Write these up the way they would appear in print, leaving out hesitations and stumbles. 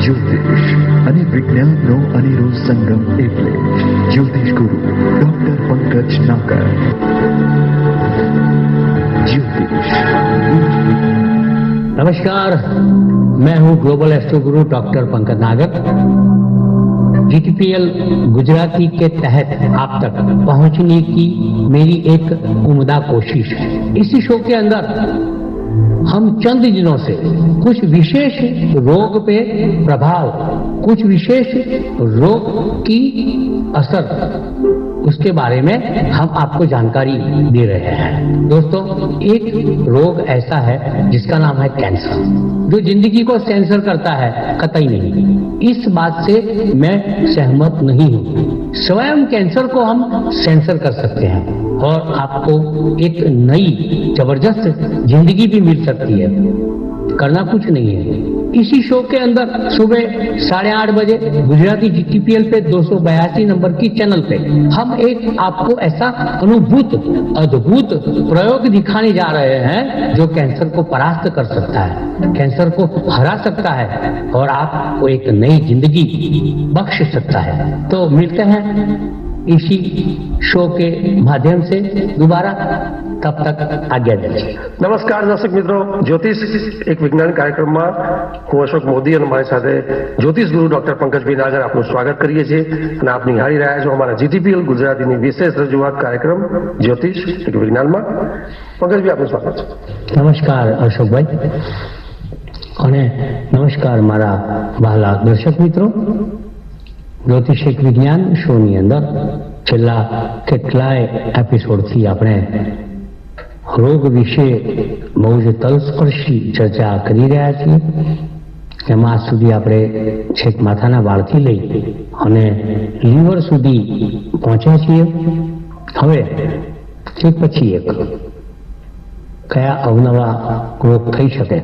જ્યોતિષ અને વિજ્ઞાનનો અનેરો સંગમ એટલે જ્યોતિષ ગુરુ ડોક્ટર પંકજ નાગર. ज्योतिष नमस्कार, मैं हूं ग्लोबल एस्ट्रो गुरु डॉक्टर पंकज नागर। जीटीपीएल गुजराती के तहत आप तक पहुंचने की मेरी एक उम्दा कोशिश है। इसी शो के अंदर हम चंद दिनों से कुछ विशेष रोग पे प्रभाव, कुछ विशेष रोग की असर, उसके बारे में हम आपको जानकारी दे रहे हैं। दोस्तों, एक रोग ऐसा है जिसका नाम है कैंसर, जो जिंदगी को सेंसर करता है, कतई नहीं। इस बात से मैं सहमत नहीं हूँ। स्वयं कैंसर को हम सेंसर कर सकते हैं और आपको एक नई जबरदस्त जिंदगी भी मिल सकती है। करना कुछ नहीं है। इसी शो के अंदर सुबह 8:30 बजे गुजराती जीटीपीएल पे 282 नंबर की चैनल पे हम एक आपको ऐसा अद्भुत प्रयोग दिखाने जा रहे हैं जो कैंसर को परास्त कर सकता है, कैंसर को हरा सकता है और आपको एक नई जिंदगी बख्श सकता है। तो मिलते हैं इसी शो के माध्यम से दोबारा, तब तक आज्ञा दीजिए। નમસ્કાર દર્શક મિત્રો, જ્યોતિષ એક વિજ્ઞાન કાર્યક્રમમાં હું અશોક મોદી અને મારી સાથે જ્યોતિષ ગુરુ ડોક્ટર પંકજભાઈ નાગર આપનું સ્વાગત કરીએ છીએ અને આપ નિહાળી રહ્યા છો અમારા જીટીપીએલ ગુજરાતીની વિશેષ રજૂઆત કાર્યક્રમ જ્યોતિષ એક વિજ્ઞાનમાં। પંકજભાઈ આપનું સ્વાગત છે। નમસ્કાર અશોકભાઈ અને નમસ્કાર મારા વહાલા દર્શક મિત્રો। જ્યોતિષ એક વિજ્ઞાન શોની અંદર છેલ્લા કેટલાય એપિસોડથી આપણે રોગ વિશે બહુ જ તલસ્પર્શી ચર્ચા કરી રહ્યા છીએ। એમાં આજ સુધી આપણે છેક માથાના વાળથી લઈ અને લીવર સુધી પહોંચ્યા છીએ। હવે એક પછી એક કયા અવનવા રોગ થઈ શકે,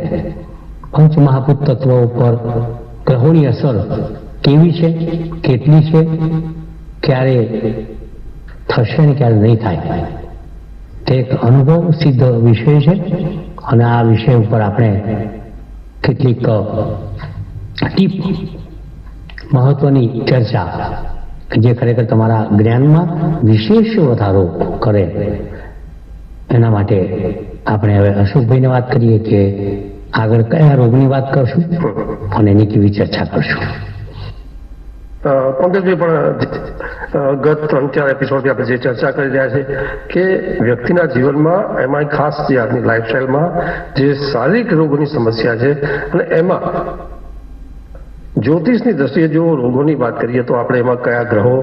પંચમહાભૂત તત્વો ઉપર ગ્રહોની અસર કેવી છે, કેટલી છે, ક્યારે થશે ને ક્યારે નહીં થાય, તે એક અનુભવ સિદ્ધ વિષય છે અને આ વિષય ઉપર આપણે કેટલીક ટીપ, મહત્વની ચર્ચા જે ખરેખર તમારા જ્ઞાનમાં વિશેષ વધારો કરે, એના માટે આપણે હવે અશોકભાઈને વાત કરીએ કે આગળ કયા રોગની વાત કરશું અને એની કેવી ચર્ચા કરશું। પંકજભાઈ, પણ ગત 3-4 એપિસોડથી આપણે જે ચર્ચા કરી રહ્યા છે કે વ્યક્તિના જીવનમાં, એમાં ખાસ જે આજની લાઈફસ્ટાઈલમાં જે શારીરિક રોગોની સમસ્યા છે અને એમાં જ્યોતિષની દ્રષ્ટિએ જો રોગોની વાત કરીએ તો આપણે એમાં કયા ગ્રહો,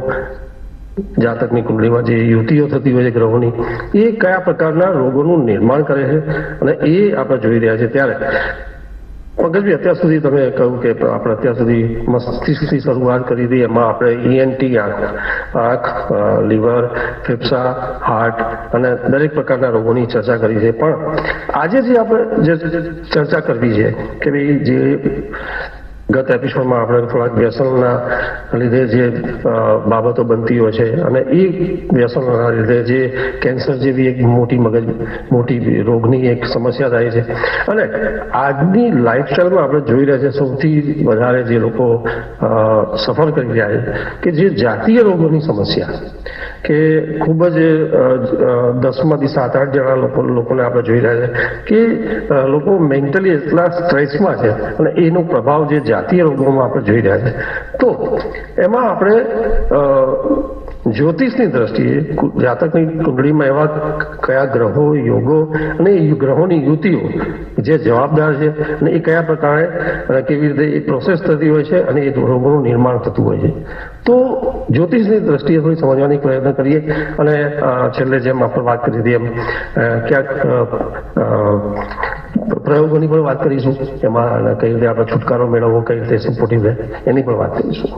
જાતકની કુંડળીમાં જે યુતિઓ થતી હોય છે ગ્રહોની, એ કયા પ્રકારના રોગોનું નિર્માણ કરે છે અને એ આપણે જોઈ રહ્યા છે। ત્યારે પંકજભાઈ, અત્યાર સુધી તમે કહ્યું કે આપણે અત્યાર સુધી મસ્તિષ્કથી શરૂઆત કરી હતી, એમાં આપણે ઈએનટી, આંખ, લીવર, ફેફસા, હાર્ટ અને દરેક પ્રકારના રોગોની ચર્ચા કરી છે। પણ આજે જે આપણે જે ચર્ચા કરવી છે કે ભાઈ, જે ગત એપિસોડમાં આપણે થોડાક વ્યસનના લીધે જે બાબતો બનતી હોય છે અને એ વ્યસનના લીધે જે કેન્સર જેવી એક મોટી રોગની એક સમસ્યા થાય છે અને આજની લાઈફસ્ટાઈલમાં આપણે જોઈ રહ્યા છે સૌથી વધારે જે લોકો સફર કરી રહ્યા છે કે જે જાતીય રોગોની સમસ્યા, કે ખૂબ જ 10માંથી 7-8 જણા લોકોને આપણે જોઈ રહ્યા છે કે લોકો મેન્ટલી એટલા સ્ટ્રેસમાં છે અને એનો પ્રભાવ જે જાતીય રોગોમાં આપણે જોઈ રહ્યા છે। તો એમાં આપણે જ્યોતિષની દ્રષ્ટિએ જાતકની કુંડળીમાં એવા કયા ગ્રહો, યોગો અને એ ગ્રહોની યુતિઓ જે જવાબદાર છે અને એ કયા પ્રકારે કેવી રીતે એ પ્રોસેસ થતી હોય છે અને એ રોગોનું નિર્માણ થતું હોય છે, તો જ્યોતિષની દ્રષ્ટિએ થોડી સમજવાની પ્રયત્ન કરીએ અને છેલ્લે જેમ આપણે વાત કરી હતી એમ ક્યાંક પ્રયોગોની પણ વાત કરીશું, એમાં કઈ રીતે આપણે છુટકારો મેળવવો, કઈ રીતે સપોર્ટિવ રહે, એની પણ વાત કરીશું।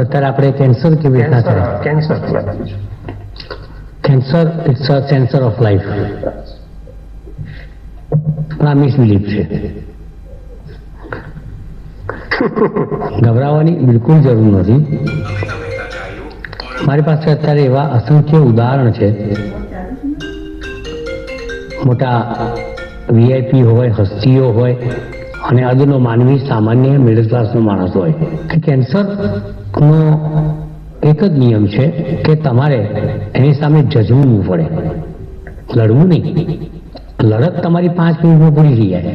અત્યારે આપણે કેન્સર કેવી રીતના થાય? Cancer it's a censor of life, આ મિસબિલીફ છે। ગભરાવાની બિલકુલ જરૂર નથી। મારી પાસે અત્યારે એવા અસંખ્ય ઉદાહરણ છે. મોટા વીઆઈપી હોય, હસ્તીઓ હોય અને અદનો માનવી, સામાન્ય મિડલ ક્લાસનો માણસ હોય કે કેન્સરનો એક જ નિયમ છે કે તમારે એની સામે જજવું પડે, લડવું નહીં. લડત તમારી 5 મિનિટમાં પૂરી થઈ જાય,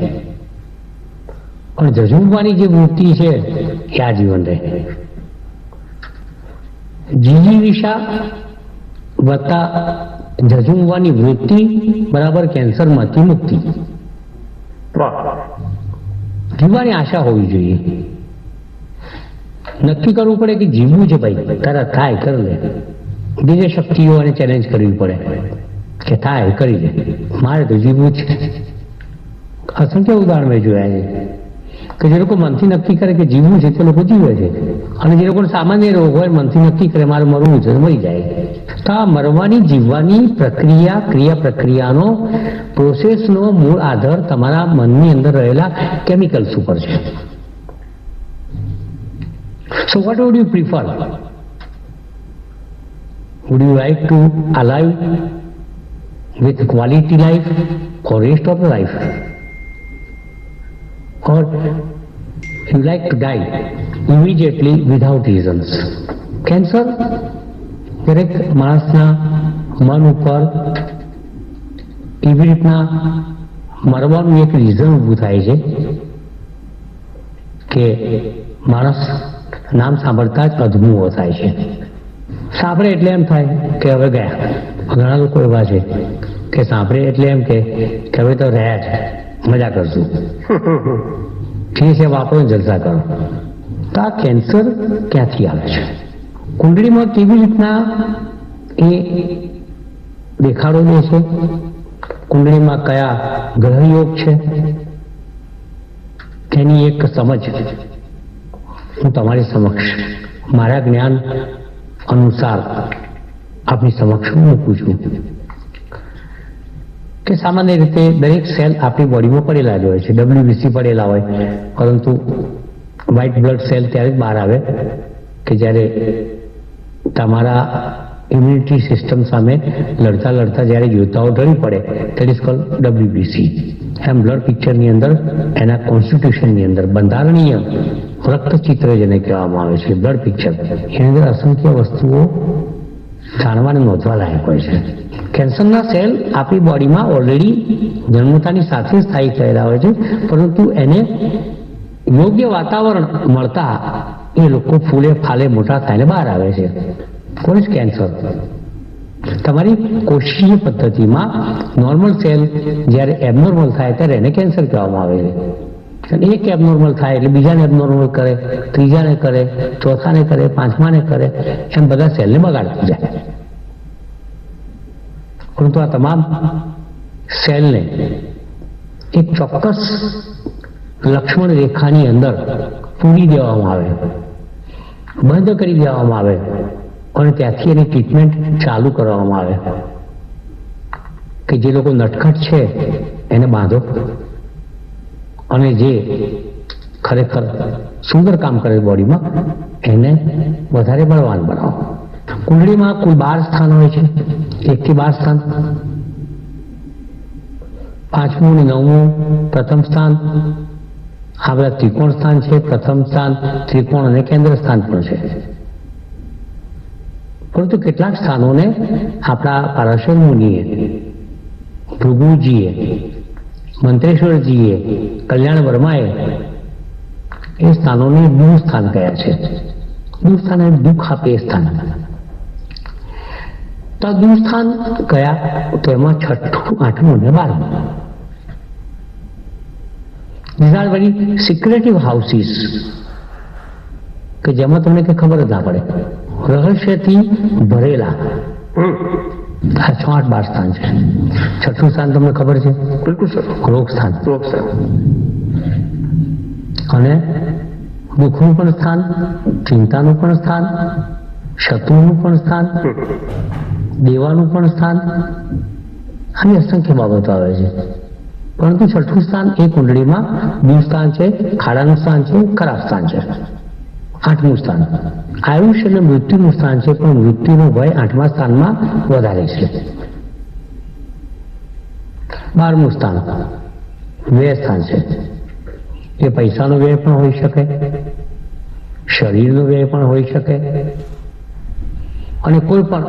પણ જજવવાની જે વૃત્તિ છે એ આજીવન રહે. જીજીવિષા વત્તા જજુમવાની વૃત્તિ બરાબર કેન્સરમાંથી મુક્તિ. જીવવાની આશા હોવી જોઈએ. નક્કી કરવું પડે કે જીવવું છે ભાઈ, તારા થાય કરી લે. બીજી શક્તિઓ અને ચેલેન્જ કરવી પડે કે થાય કરી લે, મારે તો જીવવું છે. અસંખ્ય ઉદાહરણ મેં જોયા છે કે જે લોકો મનથી નક્કી કરે કે જીવવું છે તે લોકો જીવે છે, અને જે લોકો સામાન્ય રોગ હોય મનથી નક્કી કરે મારે મરવું છે મરી જાય. તો આ મરવાની જીવવાની ક્રિયા પ્રક્રિયાનો પ્રોસેસનો મૂળ આધાર તમારા મનની અંદર રહેલા કેમિકલ્સ ઉપર છે. So what would you prefer? Would you like to alive with quality life for rest of the life? Or you like to die immediately without reasons? Cancer દરેક માણસના મન ઉપર એવી રીતના મરવાનું એક રીઝન ઊભું થાય છે કે માણસ નામ સાંભળતા જ અધમુઓ થાય છે. સાંભળે એટલે એમ થાય કે હવે ગયા. ઘણા લોકો એવા છે કે સાંભળે એટલે એમ કે હવે તો રહ્યા છે, મજા કરશું, ઠીક છે વાપરો જલસા કરો. તો આ કેન્સર ક્યાંથી આવે છે? કુંડળીમાં કેવી રીતના એ દેખાડો દે છે? કુંડળીમાં કયા ગ્રહયોગ છે તેની એક સમજ હું તમારી સમક્ષ મારા જ્ઞાન અનુસાર આપની સમક્ષ મૂકું છું. કે સામાન્ય રીતે દરેક સેલ આપણી બોડીમાં પડેલા જ હોય છે, WBC પડેલા હોય, પરંતુ વ્હાઇટ બ્લડ સેલ ત્યારે જ બહાર આવે કે જ્યારે તમારા ઇમ્યુનિટી સિસ્ટમ સામે લડતા લડતા જ્યારે યોદ્ધાઓ ઢળી પડે, દેટ ઇઝ કોલ્ડ WBC. એમ બ્લડ પિક્ચરની અંદર એના કોન્સ્ટિટ્યુશનની અંદર બંધારણીય રક્તચિત્ર જેને કહેવામાં આવે છે, બ્લડ પિક્ચર, એની અંદર અસંખ્ય વસ્તુઓ જાણવાને નોંધવા લાયક હોય છે. કેન્સરના સેલ આપણી બોડીમાં ઓલરેડી જન્મતાની સાથે જ સ્થાયી થયેલા હોય છે, પરંતુ એને યોગ્ય વાતાવરણ મળતા એ લોકો ફૂલે ફાલે મોટા થઈને બહાર આવે છે. કોણ છે કેન્સર? તમારી કોષીય પદ્ધતિમાં નોર્મલ સેલ જ્યારે એબનોર્મલ થાય ત્યારે એને કેન્સર કહેવામાં આવે છે. એક એબનોર્મલ થાય એટલે બીજાને એબનોર્મલ કરે, ત્રીજાને કરે, ચોથાને કરે, પાંચમાને કરે, એમ બધા સેલને બગાડતું જાય. પરંતુ આ તમામ સેલને એક ચોક્કસ લક્ષ્મણ રેખાની અંદર પૂરી દેવામાં આવે, બંધ કરી દેવામાં આવે અને ત્યાંથી એની ટ્રીટમેન્ટ ચાલુ કરવામાં આવે કે જે લોકો નટખટ છે એને બાંધો અને જે ખરેખર સુંદર કામ કરે બોડીમાં એને વધારે બળવાન બનાવો. કુંડળીમાં કુલ 12 સ્થાન હોય છે, 1 થી 12 સ્થાન. 5મું અને 9મું પ્રથમ સ્થાન આ બધા ત્રિકોણ સ્થાન છે. પ્રથમ સ્થાન ત્રિકોણ અને કેન્દ્ર સ્થાન પણ છે. પરંતુ કેટલાક સ્થાનોને આપણા પારાશર મુનિએ, ભૃગુજીએ, મંત્રેશ્વરજીએ, કલ્યાણ વર્માએ એ સ્થાનોને દુઃખ સ્થાન કહ્યા છે. દુઃખ સ્થાન એ દુઃખ આપે એ સ્થાન. તો દુઃખ સ્થાન કયા? તો એમાં 6ઠું, 8મું અને 12મું. These are very secretive houses કે જેમાં તમને કઈ ખબર જ ના પડે, રહસ્યથી ભરેલા. આ 6, 8, 12 સ્થાન છે. 6ઠું સ્થાન તમને ખબર છે? બિલકુલ સર. રોગ સ્થાન. રોગ સ્થાન અને દુઃખનું પણ સ્થાન, ચિંતાનું પણ સ્થાન, શત્રુનું પણ સ્થાન, દેવાનું પણ સ્થાન. આવી અસંખ્ય બાબતો આવે છે. પરંતુ 6ઠું સ્થાન એ કુંડળીમાં દુઃખ સ્થાન છે, ખાડાનું સ્થાન છે, ખરાબ સ્થાન છે. 8મું સ્થાન આયુષ્ય અને મૃત્યુનું સ્થાન છે, પણ મૃત્યુનો ભય 8મા સ્થાનમાં વધારે છે. 12મું સ્થાન વ્યય સ્થાન છે. એ પૈસાનો વ્યય પણ હોઈ શકે, શરીરનો વ્યય પણ હોઈ શકે, અને કોઈ પણ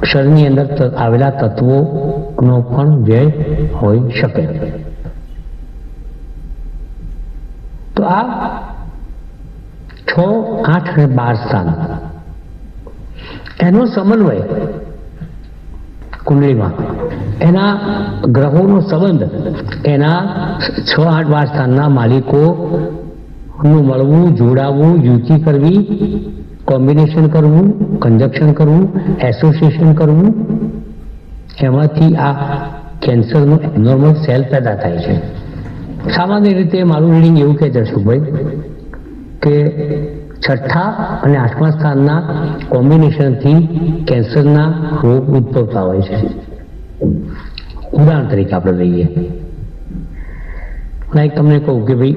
શરીરની અંદર આવેલા તત્વોનો પણ વ્યય હોઈ શકે. તો આ 6, 8 અને 12 સ્થાન એનો સમન્વય કુંડળીમાં, એના ગ્રહોનો સંબંધ એના 6, 8, 12 સ્થાનના માલિકોનું મળવું, જોડાવું, યુતિ કરવી, કોમ્બિનેશન કરવું, કંજક્શન કરવું, એસોસિએશન કરવું, એમાંથી આ કેન્સરનો એબનોર્મલ સેલ પેદા થાય છે. સામાન્ય રીતે મારું રીડિંગ એવું કહે છે અશોકભાઈ કે 6ઠ્ઠા અને 8મા સ્થાનના કોમ્બિનેશનથી કેન્સરના રોગ ઉદ્ભવતા હોય છે. ઉદાહરણ તરીકે આપણે લઈએ, લાઈક તમને કહું કે ભાઈ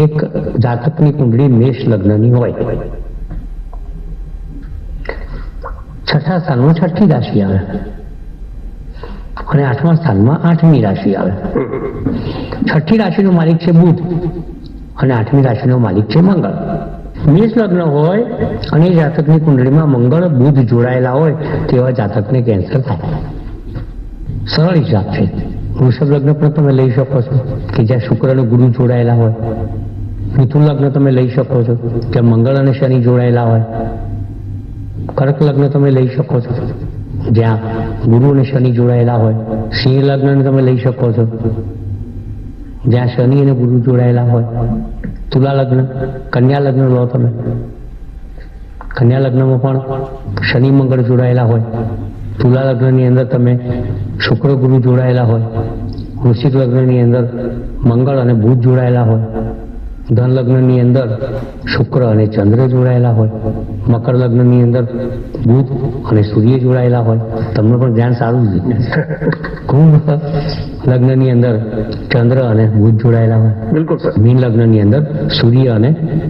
એક જાતકની કુંડળી મેષ લગ્નની હોય, 6ઠ્ઠા સ્થાનમાં 6ઠ્ઠી રાશિ આવે અને 8મા સ્થાનમાં 8મી રાશિ આવે. 6ઠ્ઠી રાશિનો માલિક છે બુધ અને 8મી રાશિનો માલિક છે મંગળ. મેષ લગ્ન હોય અને એ જાતકની કુંડળીમાં મંગળ બુધ જોડાયેલા હોય તેવા જાતકને કેન્સર થાય. સરળ હિસાબ છે. વૃષભ લગ્ન પણ તમે લઈ શકો છો કે જ્યાં શુક્ર અને ગુરુ જોડાયેલા હોય. મિથુન લગ્ન તમે લઈ શકો છો કે મંગળ અને શનિ જોડાયેલા હોય. કર્ક લગ્ન તમે લઈ શકો છો જ્યાં ગુરુ અને શનિ જોડાયેલા હોય. સિંહ લગ્ન તમે લઈ શકો છો જ્યાં શનિ અને ગુરુ જોડાયેલા હોય. તુલા લગ્ન, કન્યા લગ્ન લો તમે, કન્યા લગ્નમાં પણ શનિ મંગળ જોડાયેલા હોય. તુલા લગ્નની અંદર તમે શુક્ર ગુરુ જોડાયેલા હોય. વૃશ્ચિક લગ્નની અંદર મંગળ અને બુધ જોડાયેલા હોય. ધન લગ્નની અંદર શુક્ર અને ચંદ્ર જોડાયેલા હોય. મકર લગ્નની અંદર બુધ અને સૂર્ય જોડાયેલા હોય. તમને પણ ધ્યાન સારું છે. કુંભ લગ્નની અંદર ચંદ્ર અને બુધ જોડાયેલા હોય. બિલકુલ સર. મીન લગ્નની અંદર સૂર્ય અને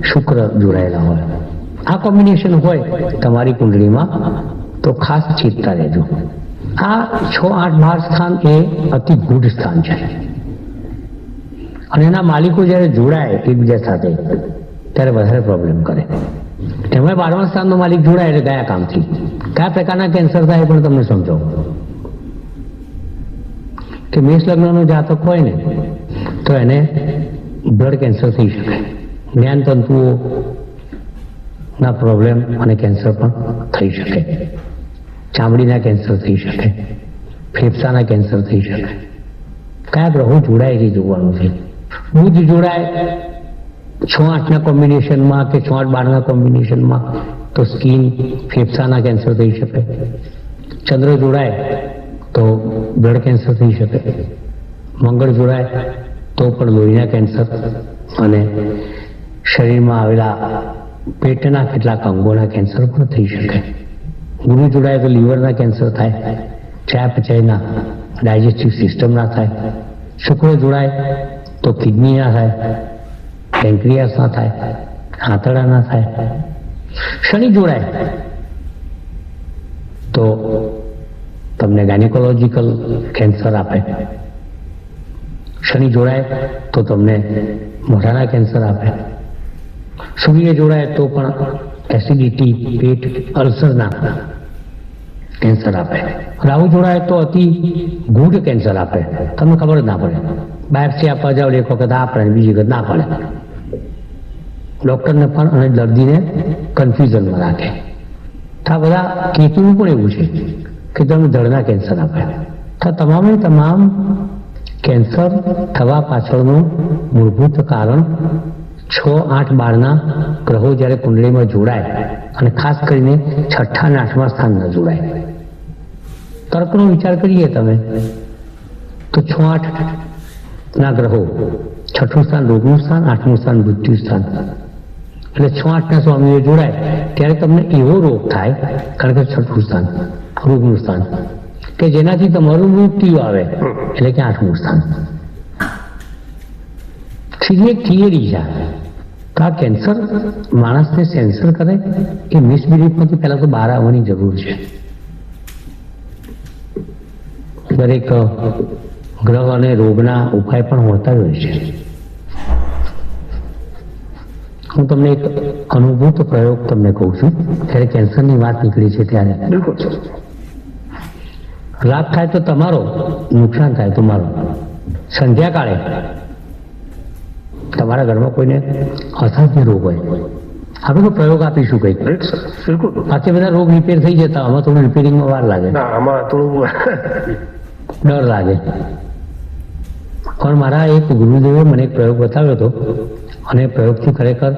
શુક્ર જોડાયેલા હોય. આ કોમ્બિનેશન હોય તમારી કુંડળીમાં તો ખાસ ચેતતા રહેજો. આ 6, 8, 12 સ્થાન એ અતિ ગૂઢ સ્થાન છે અને એના માલિકો જ્યારે જોડાય એકબીજા સાથે ત્યારે વધારે પ્રોબ્લેમ કરે. એમાં 12મા સ્થાનનો માલિક જોડાય એટલે ગયા કામથી. કયા પ્રકારના કેન્સર થાય પણ તમને સમજાવું કે મેષ લગ્નનો જાતક હોય ને તો એને બ્લડ કેન્સર થઈ શકે. જ્ઞાન તંતુઓના પ્રોબ્લેમ અને કેન્સર પણ થઈ શકે. ચામડીના કેન્સર થઈ શકે. ફેફસાના કેન્સર થઈ શકે. કયા ગ્રહો જોડાય છે જોવાનું છે. બુધ જોડાય 6, 8ના કોમ્બિનેશનમાં કે 6, 8, 12ના કોમ્બિનેશનમાં તો સ્કિન, ફેફસાના કેન્સર થઈ શકે. ચંદ્ર જોડાય તો બ્લડ કેન્સર થઈ શકે. મંગળ જોડાય તો પણ લોહીના કેન્સર અને શરીરમાં આવેલા પેટના કેટલાક અંગોના કેન્સર પણ થઈ શકે. ગુરુ જોડાય તો લીવરના કેન્સર થાય. ચયાપચયના, ડાયજેસ્ટિવ સિસ્ટમના થાય. શુક્ર જોડાય તો કિડનીના થાય, પેન્ક્રિયાસના થાય, આંતરડાના થાય. શનિ જોડાય તો તમને ગાયનેકોલોજીકલ કેન્સર આપે. શનિ જોડાય તો તમને મોઢાના કેન્સર આપે. સૂર્ય જોડાય તો પણ એસિડિટી, પેટ, અલ્સરના કેન્સર આપે. રાહુ જોડાય તો અતિ ગૂઢ કેન્સર આપે. તમને ખબર જ ના પડે. બાયોપ્સી આપવા જાવ એક વખત આ પડે, બીજી વખત ના પડે. ડોક્ટરને પણ અને દર્દીને કન્ફ્યુઝનમાં રાખે. આ બધા કેતુનું પણ એવું છે કે તમને ધડના કેન્સર આપે. તો તમામે તમામ કેન્સર થવા પાછળનું મૂળભૂત કારણ 6, 8, 12ના ગ્રહો જ્યારે કુંડળીમાં જોડાય અને ખાસ કરીને 6ઠ્ઠા અને 8મા સ્થાનમાં જોડાય. કર્કનો વિચાર કરીએ તમે તો 6, 8ના ગ્રહો 6ઠ્ઠું સ્થાન રોગનું સ્થાન, 8મું સ્થાન મૃત્યુ સ્થાન. એટલે 6, 8ના સ્વામીઓ જોડાય ત્યારે તમને એવો રોગ થાય, કારણ કે 6ઠ્ઠું સ્થાન રોગનું સ્થાન, કે જેનાથી તમારું મૃત્યુ આવે, એટલે કે 8મું સ્થાન. સીધી એક થિયરી છે. તો આ કેન્સર માણસને સેન્સર કરે એ મિસબિલીફમાંથી પહેલા તો બહાર આવવાની જરૂર છે. દરેક ગ્રહ અને રોગના ઉપાય પણ હોતા જ હોય છે. હું તમને એક અનુભૂત પ્રયોગ તમને કહું છું. ત્યારે કેન્સરની વાત નીકળી છે ત્યારે બિલકુલ લાભ થાય તો તમારો, નુકસાન થાય તો મારો. સંધ્યાકાળે તમારા ઘરમાં કોઈને અસાધ્ય રોગ હોય, આપણે તો પ્રયોગ આપીશું કંઈક. રાઈટ સર, બિલકુલ. બાકી બધા રોગ રિપેર થઈ જતા, આમાં થોડું રિપેરિંગમાં વાર લાગે, ના આમાં થોડું ડર લાગે. પણ મારા એક ગુરુદેવે મને એક પ્રયોગ બતાવ્યો હતો અને પ્રયોગથી ખરેખર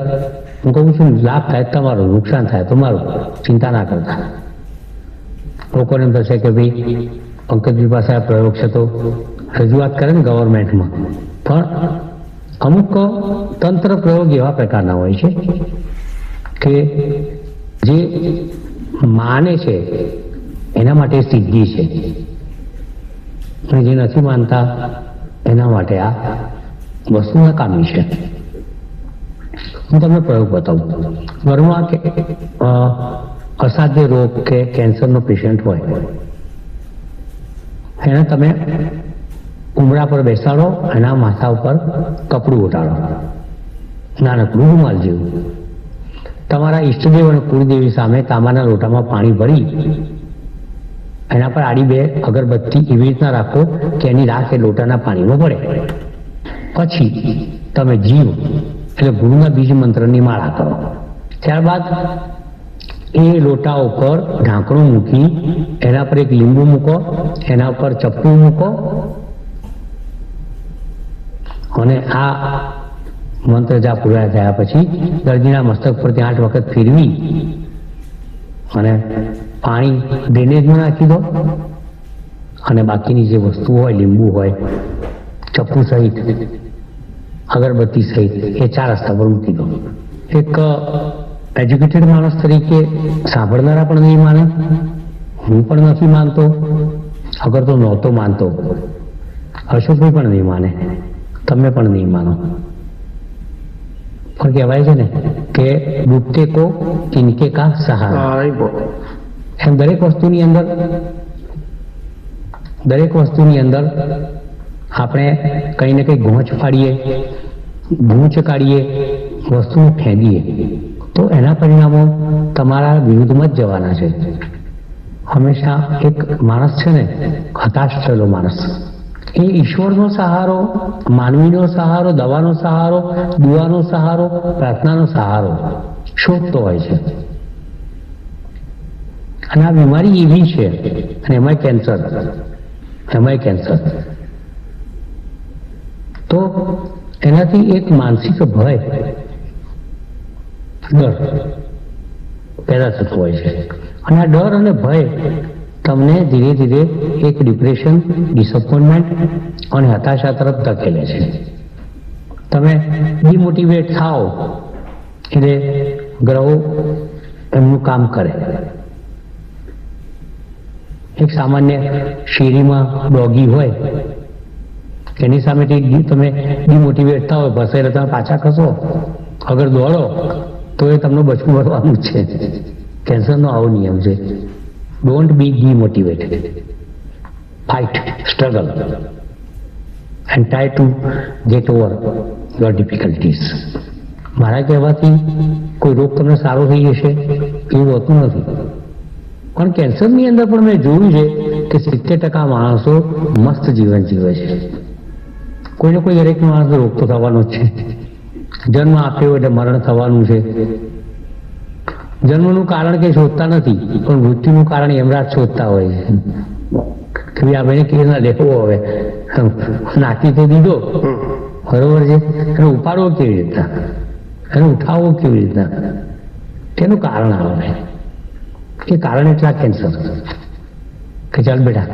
હું કહું છું લાભ થાય તમારો, નુકસાન થાય તો મારું. ચિંતા ના કરતા. લોકોને એમ થશે કે ભાઈ પંકજજી પાસે આ પ્રયોગ છે તો રજૂઆત કરે ને ગવર્મેન્ટમાં. પણ અમુક તંત્ર પ્રયોગ એવા પ્રકારના હોય છે કે જે માને છે એના માટે સિદ્ધિ છે અને જે નથી માનતા એના માટે આ વસ્તુ નકામી છે. હું તમને પ્રયોગ બતાવું. ઘરમાં કે અસાધ્ય રોગ કે કેન્સરનો પેશન્ટ હોય એને તમે ઉમરા પર બેસાડો, એના માથા ઉપર કપડું ઉતારો, નાનકડું રૂમાલ જેવું. તમારા ઈષ્ટદેવ અને કુળદેવી સામે તાંબાના લોટામાં પાણી ભરી એના પર આડી બે અગરબત્તી એવી રીતના રાખો કે એની રાખ એ લોટાના પાણીમાં પડે. પછી તમે જીવ એટલે ગુરુના બીજ મંત્રની માળા કરો. ત્યારબાદ એ લોટા ઉપર ઢાંકણું મૂકી એના પર એક લીંબુ મૂકો, એના ઉપર ચપ્પુ મૂકો અને આ મંત્ર જાપ પૂરા થયા પછી દર્દીના મસ્તક પરથી 8 વખત ફેરવી અને પાણી ડ્રેનેજમાં નાખી દો અને બાકીની જે વસ્તુ હોય, લીંબુ હોય, ચપ્પુ સહિત, અગરબત્તી સહિત એ 4 રસ્તા પર મૂકી દો. એક એજ્યુકેટેડ માણસ તરીકે સાંભળનારા પણ નહીં માને, હું પણ નથી માનતો, અગર તો નહોતો માનતો, અશોકભાઈ પણ નહીં માને, તમે પણ નહીં માનો. પણ કહેવાય છે ને કે ડૂબતે કો કિનકે કા સહારા. એમ દરેક વસ્તુની અંદર આપણે કંઈ ને કંઈ ગોંચ પાડીએ, ગૂંચ કાઢીએ, વસ્તુ ફેંદીએ તો એના પરિણામો તમારા વિરુદ્ધમાં જ જવાના છે. હંમેશા એક માણસ છે ને, હતાશ થયેલો માણસ, એ ઈશ્વરનો સહારો, માનવીનો સહારો, દવાનો સહારો, દુઆનો સહારો, પ્રાર્થનાનો સહારો શોધતો હોય છે. અને આ બીમારી એવી છે, અને એમાંય કેન્સર. તો એનાથી એક માનસિક ભય, ડર પેદા થતો હોય છે. અને આ ડર અને ભય તમને ધીરે ધીરે એક ડિપ્રેશન, ડિસઅપોઇન્ટમેન્ટ અને હતાશા તરફ ધકેલે છે. તમે ડિમોટિવેટ થાઓ એટલે ગ્રહો એમનું કામ કરે. એક સામાન્ય શેરીમાં ડોગી હોય, એની સામેથી તમે ડિમોટિવેટ થાઓ, ભસાઈને તમે પાછા ખસો, અગર દોડો તો એ તમને બચવું ભરવાનું જ છે. કેન્સરનો આવો નિયમ છે. Don't be demotivated, fight, struggle and try to get over your difficulties. મારા કહેવાથી કોઈ રોગ તમને સારો થઈ જશે એવું હોતું નથી. પણ કેન્સરની અંદર પણ મેં જોયું છે કે 70% માણસો મસ્ત જીવન જીવે છે. કોઈને કોઈ દરેક માણસનો રોગ તો થવાનો જ છે. જન્મ આપ્યો એટલે મરણ થવાનું છે. જન્મનું કારણ કે શોધતા નથી, પણ મૃત્યુનું કારણ યમરાજ શોધતા હોય છે કે આ ભાઈને કેવી રીતના લેવો, હવે નાખી તો દીધો બરોબર છે, એને ઉપાડવો કેવી રીતના, એને ઉઠાવવો કેવી રીતના, તેનું કારણ આવે. એ કારણ એટલા કેન્સર કે ચાલ બેટા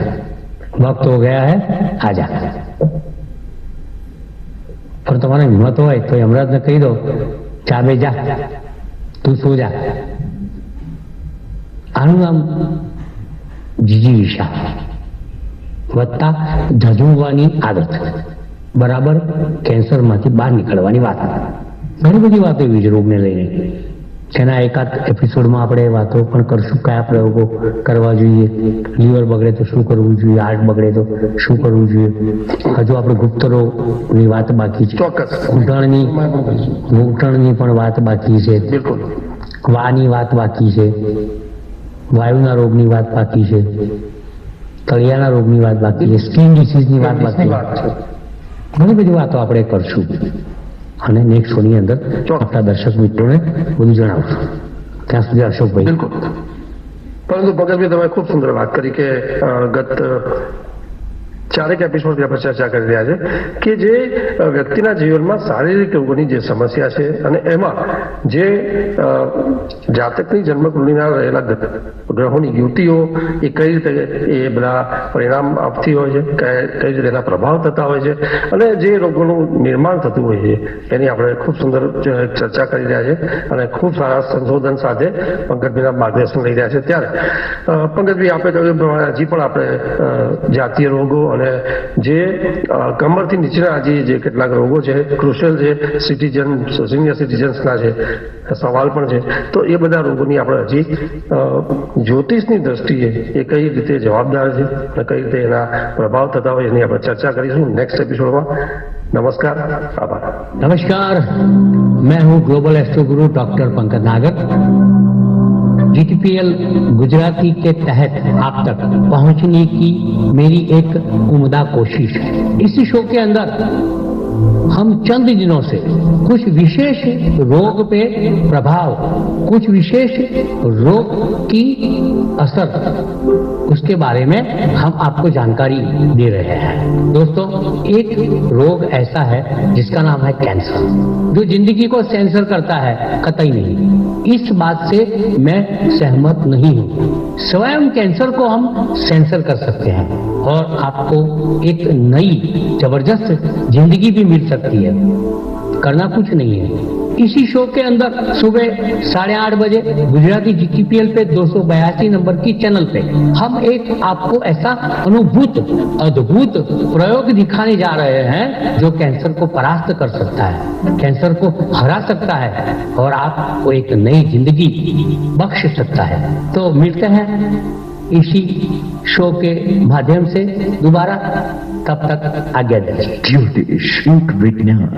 વક્ત હો ગયા હે આજા. પણ તમારે હિંમત હોય તો યમરાજને કહી દો, ચા બે જા, તું સો જા. આનું નામ જીજીવિષા વત્તા ઝઝુમવાની આદત બરાબર કેન્સરમાંથી બહાર નીકળવાની વાત. ઘણી બધી વાતો એવી છે રોગને લઈને. તેના એકાદ એપિસોડમાં આપણે વાતો પણ કરશું, કયા પ્રયોગો કરવા જોઈએ, લીવર બગડે તો શું કરવું જોઈએ, હાર્ટ બગડે તો શું કરવું જોઈએ. હજુ આપણે ગુપ્ત રોગની વાત બાકી છે, ચોક્કસ ઘૂંટણની પણ વાત બાકી છે, બિલકુલ વાની વાત બાકી છે, વાયુના રોગની વાત બાકી છે, તળિયાના રોગની વાત બાકી છે, સ્કિન ડિસીઝની વાત બાકી છે. ઘણી બધી વાતો આપણે કરશું અને નેક્સ્ટ શોની અંદર આપણા દર્શક મિત્રોને બધું જણાવશું. ત્યાં સુધી અશોકભાઈ. બિલકુલ. પરંતુ પંકજભાઈ, તમે ખૂબ સુંદર વાત કરી કે ગત ચારેક એપિસોડથી આપણે ચર્ચા કરી રહ્યા છે કે જે વ્યક્તિના જીવનમાં શારીરિક રોગોની જે સમસ્યા છે અને એમાં જે જાતકની જન્મકુંડળીના રહેલા ગ્રહોની યુતિઓ એ કઈ રીતે એ બધા પરિણામ આપતી હોય છે, કઈ રીતે એના પ્રભાવ થતા હોય છે અને જે રોગોનું નિર્માણ થતું હોય છે એની આપણે ખૂબ સુંદર ચર્ચા કરી રહ્યા છે અને ખૂબ સારા સંશોધન સાથે પંકજભાઈના માર્ગદર્શન લઈ રહ્યા છે. ત્યારે પંકજભાઈ, આપણે કહ્યું પ્રમાણે હજી પણ આપણે જાતીય રોગો અને જે કમરથી નીચેના જે કેટલાક રોગો છે, ક્રુશિયલ છે, સિનિયર સિટીઝન્સના છે, સવાલ પણ છે. તો એ બધા રોગોની આપણે હજી જ્યોતિષની દ્રષ્ટિએ એ કઈ રીતે જવાબદાર છે અને કઈ રીતે એના પ્રભાવ થતા હોય એની આપણે ચર્ચા કરીશું નેક્સ્ટ એપિસોડમાં. नमस्कार, आभार. नमस्कार, मैं हूं ग्लोबल एस्ट्रो गुरु डॉक्टर पंकज नागर. जीटीपीएल गुजराती के तहत आप तक पहुंचने की मेरी एक उम्दा कोशिश है. इस शो के अंदर हम चंद दिनों से कुछ विशेष रोग पे प्रभाव, कुछ विशेष रोग की असर, उसके बारे में हम आपको जानकारी दे रहे हैं. दोस्तों, एक रोग ऐसा है जिसका नाम है कैंसर, जो जिंदगी को सेंसर करता है. कतई नहीं, इस बात से मैं सहमत नहीं हूं. स्वयं कैंसर को हम सेंसर कर सकते हैं और आपको एक नई जबरदस्त जिंदगी भी मिल सकती है. करना कुछ नहीं है. इसी शो के अंदर सुबह 8:30 बजे गुजराती जीटीपीएल पे 282 नंबर की चैनल पे हम एक आपको ऐसा अद्भुत प्रयोग दिखाने जा रहे हैं जो कैंसर को परास्त कर सकता है, कैंसर को हरा सकता है और आपको एक नई जिंदगी बख्श सकता है. तो मिलते हैं इसी शो के माध्यम से दोबारा. तब तक आज्ञा दीजिए. ज्योतिष एक विज्ञान.